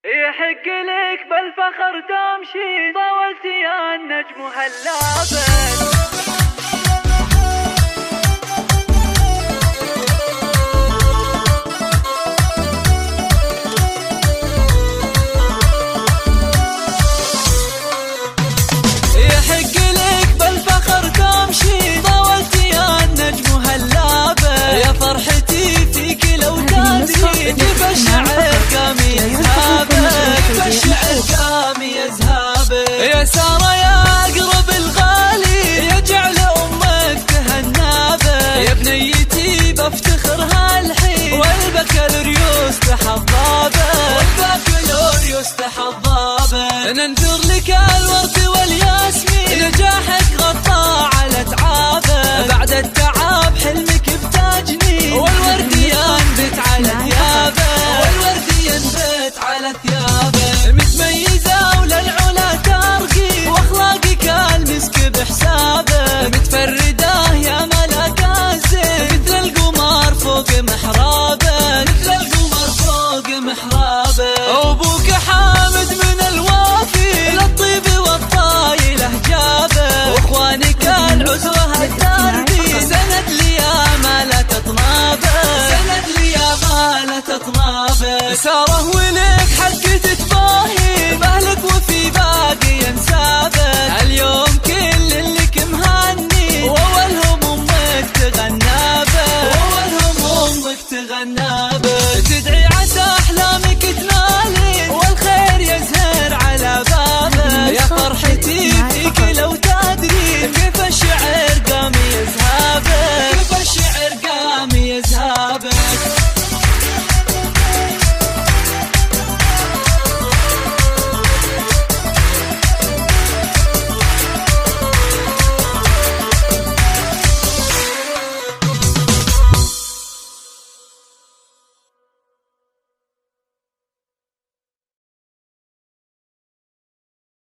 يحق لك بالفخر تمشي، طولت يا النجم هلابك. يا سارة يا أقرب الغالي، يا جعل أمك تهنابك، يا بنيتي بفتخر هالحين، والبكالوريوس تحضابك، ننثر لك الورد والياسمين، نجاحك غطى على تعابك، بعد التعب حلمك بتاجني، والورد ينبت على ثيابك، متميزة وللعلا ترقي، واخلاقك المسك بحسابك، متفردة يا ملاك الزين، مثل القمر فوق محرابك،